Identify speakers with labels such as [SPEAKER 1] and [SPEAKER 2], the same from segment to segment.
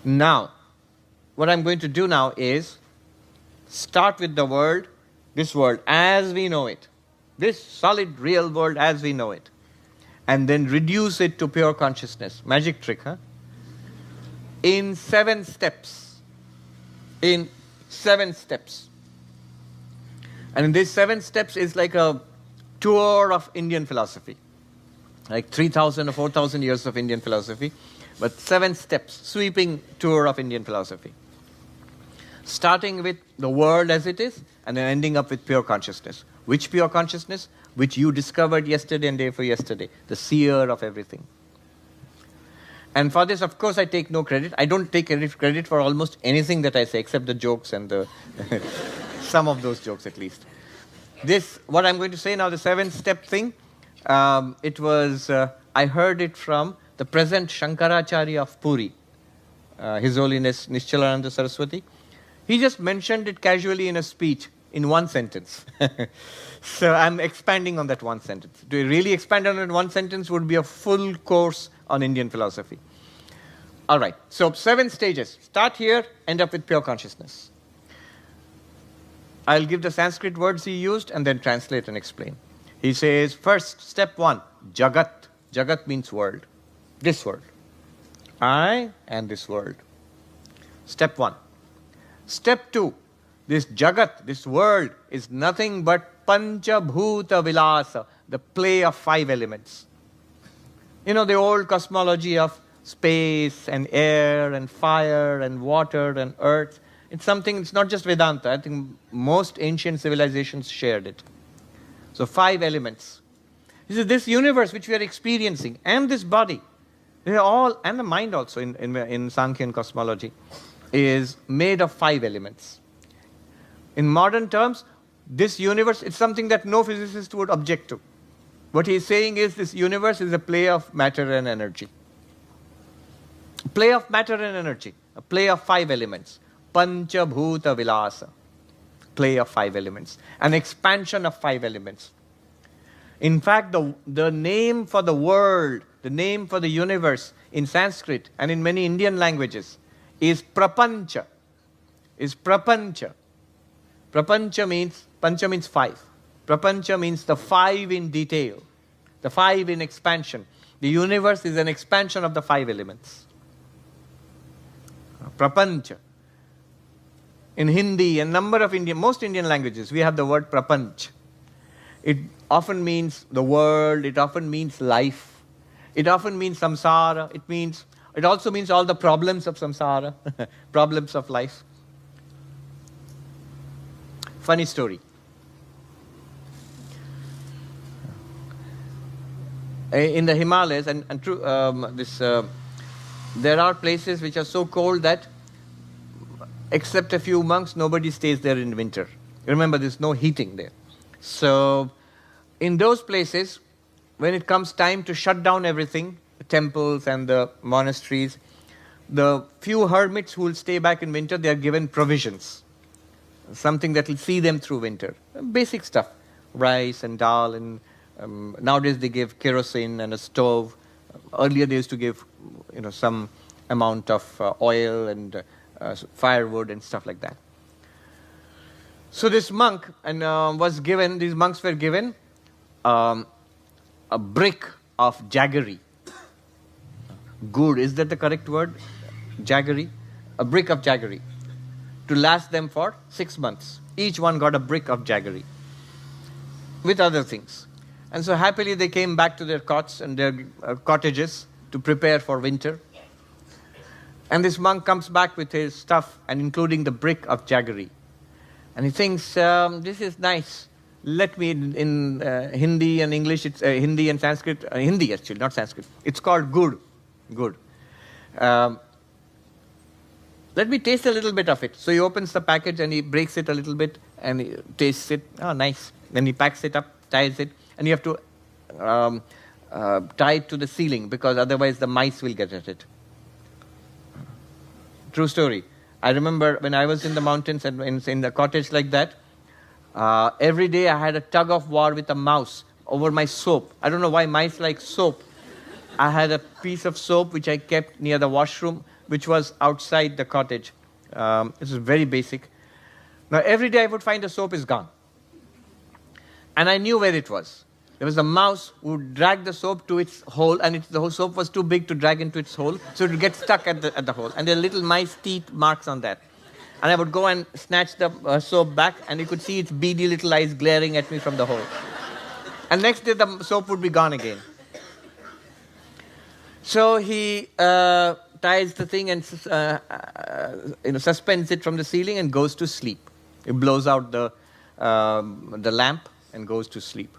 [SPEAKER 1] Now, what I'm going to do now is start with the world, this world as we know it, this solid real world as we know it, and then reduce it to pure consciousness. Magic trick, huh? In 7 steps. In 7 steps. And in these 7 steps is like a tour of Indian philosophy. Like 3,000 or 4,000 years of Indian philosophy, but 7 steps, sweeping tour of Indian philosophy. Starting with the world as it is, and then ending up with pure consciousness. Which pure consciousness? Which you discovered yesterday and day before yesterday. The seer of everything. And for this, of course, I take no credit. I don't take credit for almost anything that I say, except the jokes and the some of those jokes at least. This, what I'm going to say now, the 7-step thing, it was, I heard it from the present Shankaracharya of Puri, His Holiness Nishchalananda Saraswati. He just mentioned it casually in a speech in 1 sentence. So I'm expanding on that 1 sentence. To really expand on that 1 sentence would be a full course on Indian philosophy. All right, so 7 stages. Start here, end up with pure consciousness. I'll give the Sanskrit words he used and then translate and explain. He says, first, step 1, Jagat. Jagat means world. This world. I and this world. Step 1. Step 2, this Jagat, this world, is nothing but Pancha Bhuta Vilasa, the play of 5 elements. You know, the old cosmology of space and air and fire and water and earth. It's something, it's not just Vedanta. I think most ancient civilizations shared it. So 5 elements. This universe which we are experiencing and this body, they are all, and the mind also in Sankhyan cosmology, is made of 5 elements. In modern terms, this universe is something that no physicist would object to. What he is saying is this universe is a play of matter and energy. A play of matter and energy. A play of 5 elements. Pancha Bhuta Vilasa. Play of 5 elements. An expansion of 5 elements. In fact, the name for the world, the name for the universe in Sanskrit and in many Indian languages is Prapancha. Is Prapancha. Prapancha means, Pancha means 5. Prapancha means the 5 in detail, the 5 in expansion. The universe is an expansion of the 5 elements. Prapancha. In Hindi and number of most Indian languages, we have the word prapanch. It often means the world, it often means life, it often means samsara, it also means all the problems of samsara, problems of life. Funny story. In the Himalayas, there are places which are so cold that except a few monks, nobody stays there in winter. Remember, there's no heating there. So, in those places, when it comes time to shut down everything, the temples and the monasteries, the few hermits who will stay back in winter, they are given provisions. Something that will see them through winter. Basic stuff. Rice and dal, and nowadays they give kerosene and a stove. Earlier they used to give, some amount of oil and firewood and stuff like that. So this monk these monks were given a brick of jaggery. Good, is that the correct word? Jaggery? A brick of jaggery. To last them for 6 months. Each one got a brick of jaggery. With other things. And so happily they came back to their cots and their cottages to prepare for winter. And this monk comes back with his stuff, and including the brick of jaggery. And he thinks, this is nice. Let me, in Hindi and English, it's Hindi and Sanskrit, Hindi actually, not Sanskrit. It's called good. Good. Let me taste a little bit of it. So he opens the package and he breaks it a little bit and he tastes it. Oh, nice. Then he packs it up, ties it, and you have to tie it to the ceiling because otherwise the mice will get at it. True story. I remember when I was in the mountains and in the cottage like that, every day I had a tug of war with a mouse over my soap. I don't know why mice like soap. I had a piece of soap which I kept near the washroom. which was outside the cottage. This is very basic. Now, every day I would find the soap is gone. And I knew where it was. There was a mouse who would drag the soap to its hole, and the whole soap was too big to drag into its hole, so it would get stuck at the hole. And there are little mice teeth marks on that. And I would go and snatch the soap back, and you could see its beady little eyes glaring at me from the hole. And next day the soap would be gone again. So he ties the thing and suspends it from the ceiling and goes to sleep. He blows out the lamp and goes to sleep.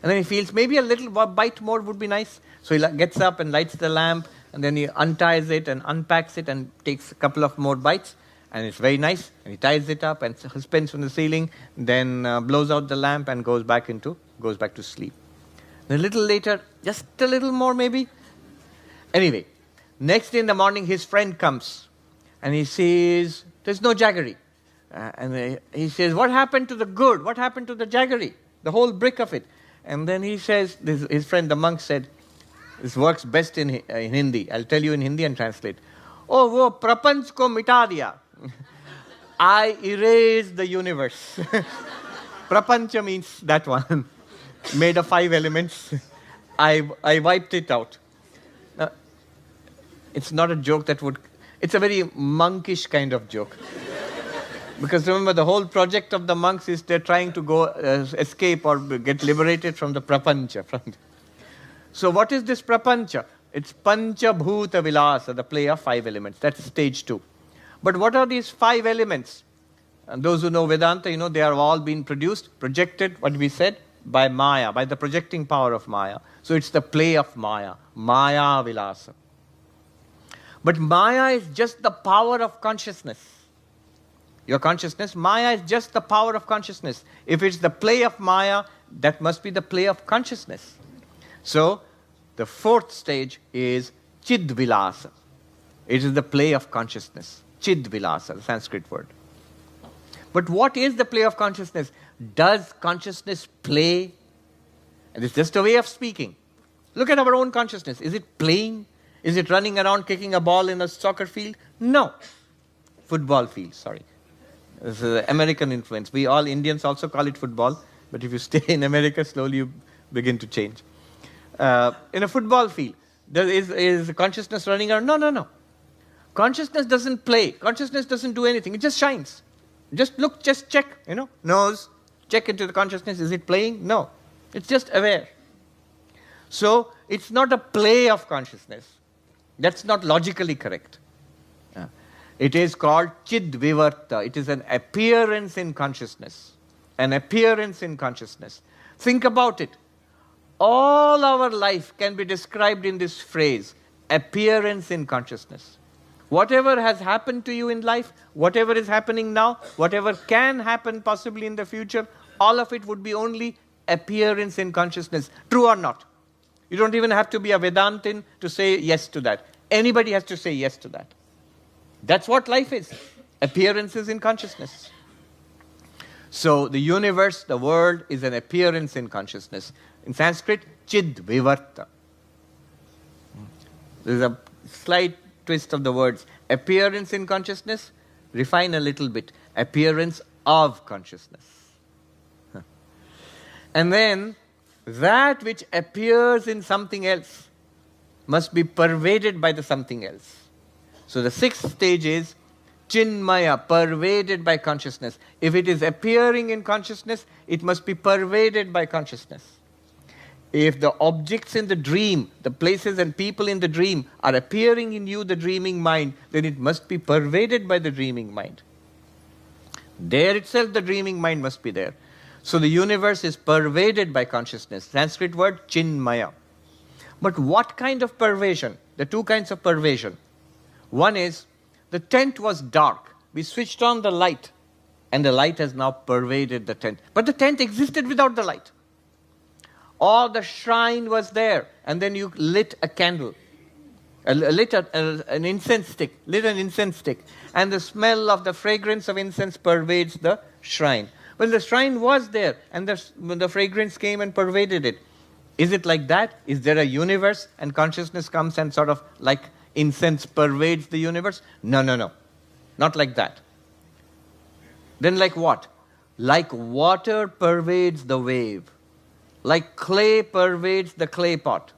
[SPEAKER 1] And then he feels maybe a little bite more would be nice. So he gets up and lights the lamp, and then he unties it and unpacks it and takes a couple of more bites. And it's very nice. And he ties it up and suspends from the ceiling, then blows out the lamp and goes back to sleep. Then a little later, just a little more maybe. Anyway, next day in the morning, his friend comes and he says, there's no jaggery. And he says, what happened to the good? What happened to the jaggery? The whole brick of it. And then he says, his friend, the monk, said, this works best in Hindi. I'll tell you in Hindi and translate. Oh, wo prapanch ko mita diya. I erased the universe. Prapancha means that one. Made of 5 elements. I wiped it out. Now, it's not a joke it's a very monkish kind of joke. Because remember, the whole project of the monks is they're trying to go escape or get liberated from the prapancha. So what is this prapancha? It's pancha bhuta vilasa, the play of 5 elements. That's stage 2. But what are these 5 elements? And those who know Vedanta, they are all being projected, what we said, by Maya, by the projecting power of Maya. So it's the play of Maya, Maya vilasa. But Maya is just the power of consciousness. Your consciousness, Maya is just the power of consciousness. If it's the play of Maya, that must be the play of consciousness. So, the 4th stage is Chidvilasa. It is the play of consciousness. Chidvilasa, the Sanskrit word. But what is the play of consciousness? Does consciousness play? And it's just a way of speaking. Look at our own consciousness. Is it playing? Is it running around kicking a ball in a soccer field? No. Football field, sorry. This is an American influence. We all Indians also call it football, but if you stay in America, slowly you begin to change. In a football field, there is consciousness running around? No. Consciousness doesn't play. Consciousness doesn't do anything. It just shines. Just look, just check, nose, check into the consciousness. Is it playing? No. It's just aware. So, it's not a play of consciousness. That's not logically correct. It is called Chidvivarta. It is an appearance in consciousness. An appearance in consciousness. Think about it. All our life can be described in this phrase, appearance in consciousness. Whatever has happened to you in life, whatever is happening now, whatever can happen possibly in the future, all of it would be only appearance in consciousness. True or not? You don't even have to be a Vedantin to say yes to that. Anybody has to say yes to that. That's what life is. Appearances in consciousness. So the universe, the world, is an appearance in consciousness. In Sanskrit, Chid Vivarta. There's a slight twist of the words. Appearance in consciousness, refine a little bit. Appearance of consciousness. And then, that which appears in something else must be pervaded by the something else. So the 6th stage is Chinmaya, pervaded by consciousness. If it is appearing in consciousness, it must be pervaded by consciousness. If the objects in the dream, the places and people in the dream are appearing in you, the dreaming mind, then it must be pervaded by the dreaming mind. There itself the dreaming mind must be there. So the universe is pervaded by consciousness. Sanskrit word Chinmaya. But what kind of pervasion? The 2 kinds of pervasion. One is, the tent was dark. We switched on the light, and the light has now pervaded the tent. But the tent existed without the light. Or the shrine was there, and then you lit a candle, lit an incense stick, and the smell of the fragrance of incense pervades the shrine. Well, the shrine was there, and the fragrance came and pervaded it. Is it like that? Is there a universe, and consciousness comes and sort of like Incense pervades the universe? No, no, no. Not like that. Then like what? Like water pervades the wave. Like clay pervades the clay pot.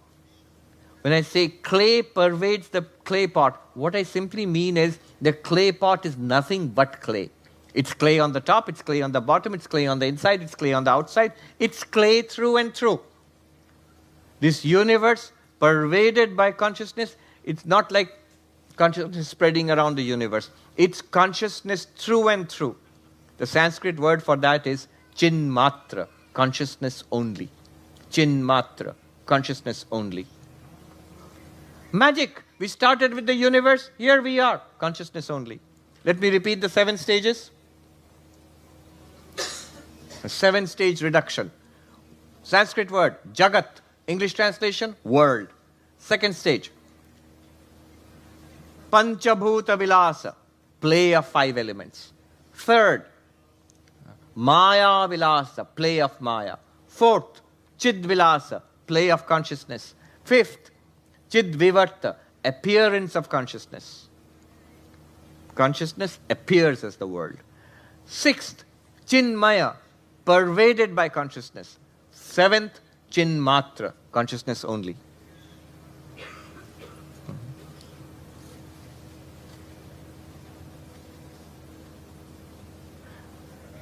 [SPEAKER 1] When I say clay pervades the clay pot, what I simply mean is the clay pot is nothing but clay. It's clay on the top, it's clay on the bottom, it's clay on the inside, it's clay on the outside. It's clay through and through. This universe pervaded by consciousness, it's not like consciousness spreading around the universe. It's consciousness through and through. The Sanskrit word for that is chinmatra, consciousness only. Chinmatra, consciousness only. Magic. We started with the universe. Here we are, consciousness only. Let me repeat the 7 stages. A 7-stage reduction. Sanskrit word, jagat. English translation, world. Second stage, panchabhuta vilasa, play of 5 elements. Third, maya vilasa, play of maya. Fourth, chid vilasa, play of consciousness. Fifth, chid vivarta, appearance of consciousness. Consciousness appears as the world. Sixth, chinmaya, pervaded by consciousness. Seventh, chinmatra, consciousness only.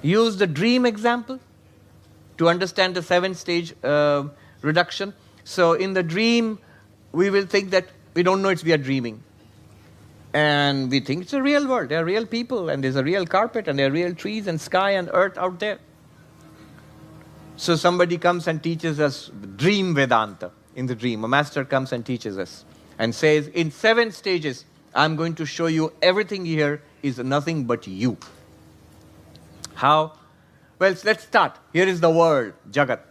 [SPEAKER 1] Use the dream example to understand the 7-stage reduction. So in the dream, we will think that we don't know we are dreaming. And we think it's a real world. There are real people, and there's a real carpet, and there are real trees and sky and earth out there. So somebody comes and teaches us dream Vedanta in the dream. A master comes and teaches us and says, in 7 stages, I'm going to show you everything here is nothing but you. How? Well, let's start. Here is the world, Jagat.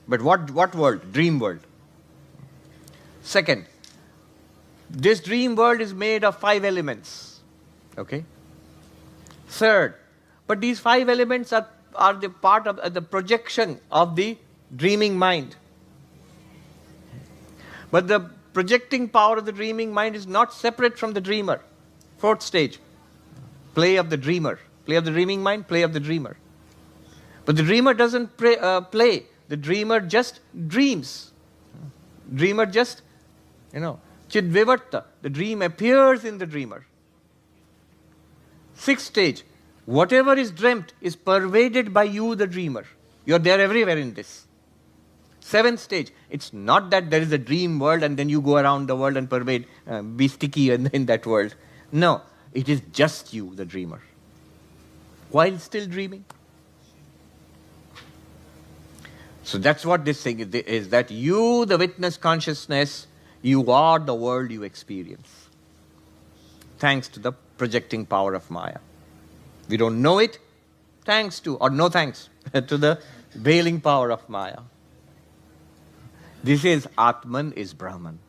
[SPEAKER 1] But what world? Dream world. Second, this dream world is made of 5 elements. Okay? Third, but these 5 elements are the part of the projection of the dreaming mind. But the projecting power of the dreaming mind is not separate from the dreamer. 4th stage, play of the dreamer. Play of the dreaming mind, play of the dreamer. But the dreamer doesn't play. The dreamer just dreams. Dreamer just, chidvivarta. The dream appears in the dreamer. 6th stage, whatever is dreamt is pervaded by you, the dreamer. You're there everywhere in this. 7th stage, it's not that there is a dream world and then you go around the world and pervade, be sticky in that world. No, it is just you, the dreamer, while still dreaming. So that's what this thing is, that you, the witness consciousness, you are the world you experience. Thanks to the projecting power of Maya. We don't know it, thanks to, or no thanks, to the veiling power of Maya. This is Atman is Brahman.